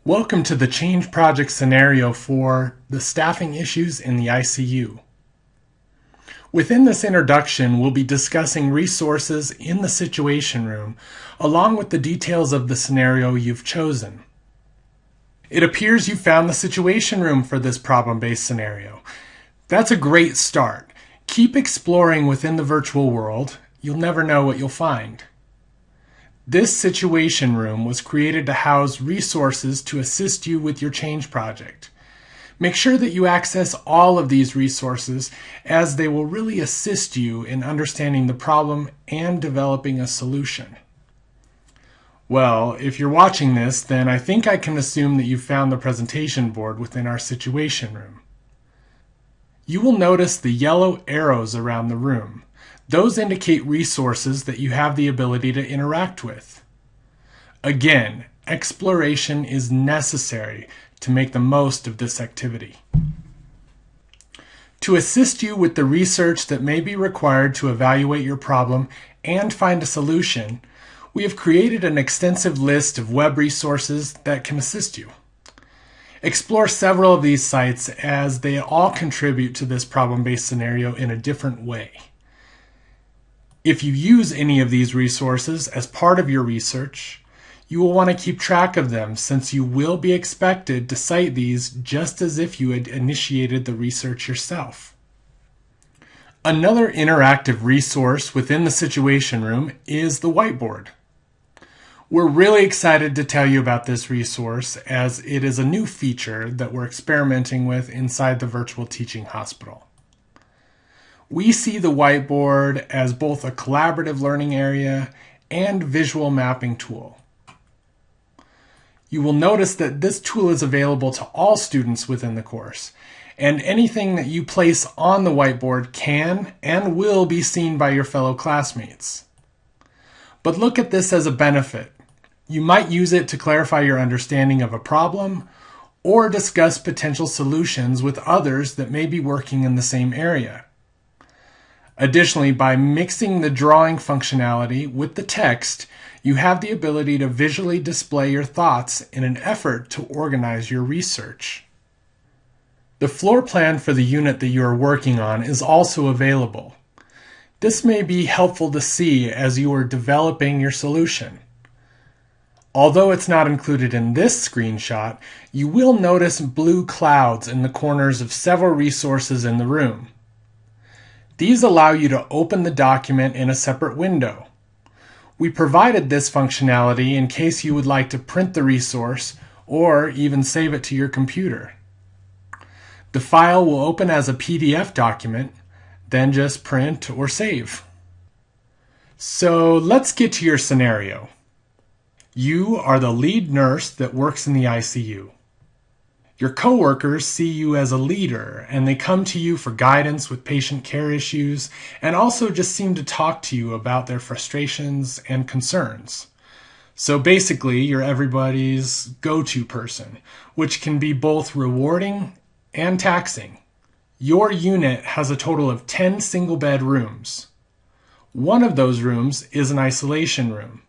Welcome to the change project scenario for the staffing issues in the ICU. Within this introduction, we'll be discussing resources in the situation room, along with the details of the scenario you've chosen. It appears you found the situation room for this problem-based scenario. That's a great start. Keep exploring within the virtual world. You'll never know what you'll find. This situation room was created to house resources to assist you with your change project. Make sure that you access all of these resources, as they will really assist you in understanding the problem and developing a solution. Well, if you're watching this, then I think I can assume that you've found the presentation board within our situation room. You will notice the yellow arrows around the room. Those indicate resources that you have the ability to interact with. Again, exploration is necessary to make the most of this activity. To assist you with the research that may be required to evaluate your problem and find a solution, we have created an extensive list of web resources that can assist you. Explore several of these sites, as they all contribute to this problem-based scenario in a different way. If you use any of these resources as part of your research, you will want to keep track of them, since you will be expected to cite these just as if you had initiated the research yourself. Another interactive resource within the situation room is the whiteboard. We're really excited to tell you about this resource, as it is a new feature that we're experimenting with inside the virtual teaching hospital. We see the whiteboard as both a collaborative learning area and visual mapping tool. You will notice that this tool is available to all students within the course, and anything that you place on the whiteboard can and will be seen by your fellow classmates. But look at this as a benefit. You might use it to clarify your understanding of a problem or discuss potential solutions with others that may be working in the same area. Additionally, by mixing the drawing functionality with the text, you have the ability to visually display your thoughts in an effort to organize your research. The floor plan for the unit that you are working on is also available. This may be helpful to see as you are developing your solution. Although it's not included in this screenshot, you will notice blue clouds in the corners of several resources in the room. These allow you to open the document in a separate window. We provided this functionality in case you would like to print the resource or even save it to your computer. The file will open as a PDF document, then just print or save. So let's get to your scenario. You are the lead nurse that works in the ICU. Your coworkers see you as a leader, and they come to you for guidance with patient care issues, and also just seem to talk to you about their frustrations and concerns. So basically, you're everybody's go-to person, which can be both rewarding and taxing. Your unit has a total of 10 single-bed rooms. One of those rooms is an isolation room.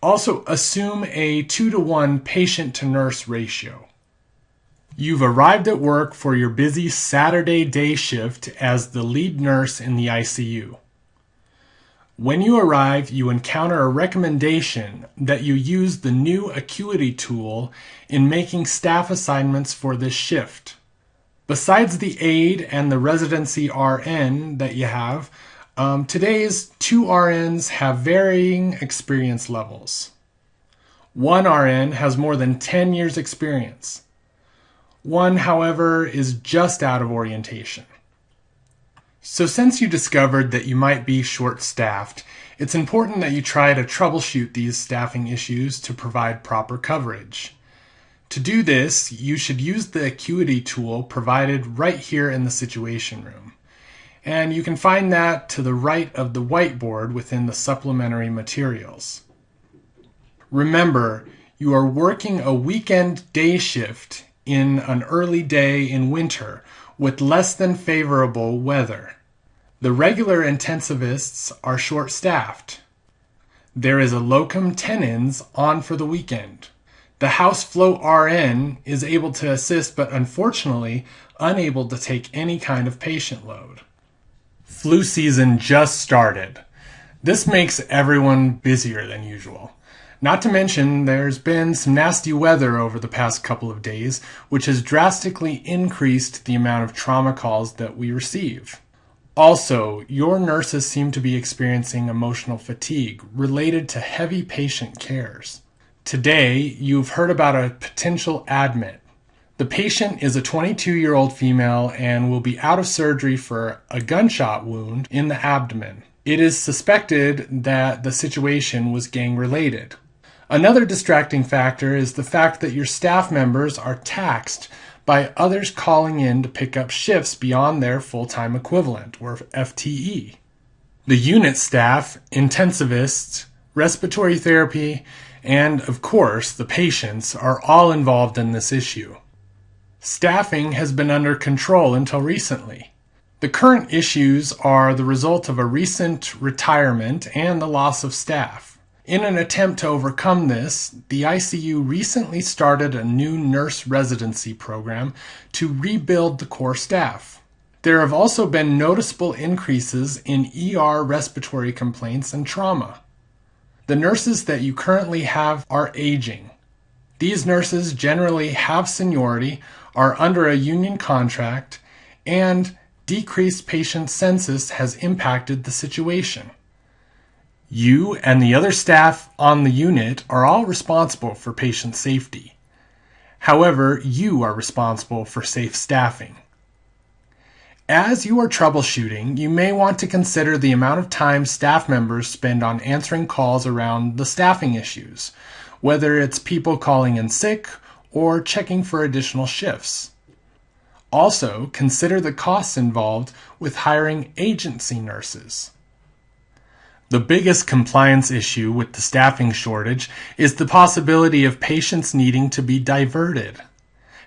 Also, assume a 2-to-1 patient-to-nurse ratio. You've arrived at work for your busy Saturday day shift as the lead nurse in the ICU. When you arrive, you encounter a recommendation that you use the new Acuity tool in making staff assignments for this shift. Besides the aide and the residency RN that you have, today's 2 RNs have varying experience levels. One RN has more than 10 years experience. One, however, is just out of orientation. So since you discovered that you might be short-staffed, it's important that you try to troubleshoot these staffing issues to provide proper coverage. To do this, you should use the Acuity tool provided right here in the situation room. And you can find that to the right of the whiteboard within the supplementary materials. Remember, you are working a weekend day shift in an early day in winter with less than favorable weather. The regular intensivists are short-staffed. There is a locum tenens on for the weekend. The house float RN is able to assist, but unfortunately unable to take any kind of patient load. Flu season just started. This makes everyone busier than usual. Not to mention, there's been some nasty weather over the past couple of days, which has drastically increased the amount of trauma calls that we receive. Also, your nurses seem to be experiencing emotional fatigue related to heavy patient cares. Today, you've heard about a potential admit. The patient is a 22-year-old female and will be out of surgery for a gunshot wound in the abdomen. It is suspected that the situation was gang-related. Another distracting factor is the fact that your staff members are taxed by others calling in to pick up shifts beyond their full-time equivalent, or FTE. The unit staff, intensivists, respiratory therapy, and, of course, the patients are all involved in this issue. Staffing has been under control until recently. The current issues are the result of a recent retirement and the loss of staff. In an attempt to overcome this, the ICU recently started a new nurse residency program to rebuild the core staff. There have also been noticeable increases in ER respiratory complaints and trauma. The nurses that you currently have are aging. These nurses generally have seniority, are under a union contract, and decreased patient census has impacted the situation. You and the other staff on the unit are all responsible for patient safety. However, you are responsible for safe staffing. As you are troubleshooting, you may want to consider the amount of time staff members spend on answering calls around the staffing issues, whether it's people calling in sick or checking for additional shifts. Also, consider the costs involved with hiring agency nurses. The biggest compliance issue with the staffing shortage is the possibility of patients needing to be diverted.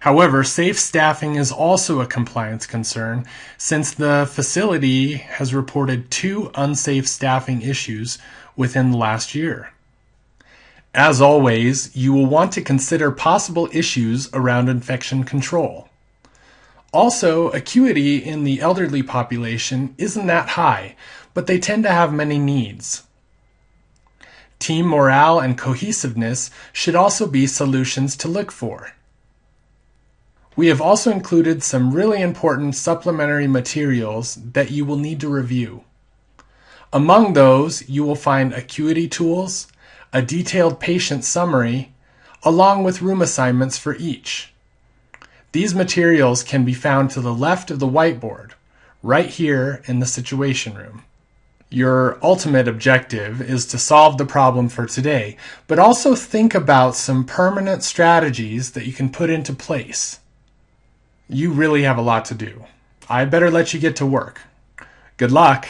However, safe staffing is also a compliance concern since the facility has reported 2 unsafe staffing issues within the last year. As always, you will want to consider possible issues around infection control. Also, acuity in the elderly population isn't that high, but they tend to have many needs. Team morale and cohesiveness should also be solutions to look for. We have also included some really important supplementary materials that you will need to review. Among those, you will find acuity tools, a detailed patient summary, along with room assignments for each. These materials can be found to the left of the whiteboard, right here in the situation room. Your ultimate objective is to solve the problem for today, but also think about some permanent strategies that you can put into place. You really have a lot to do. I better let you get to work. Good luck.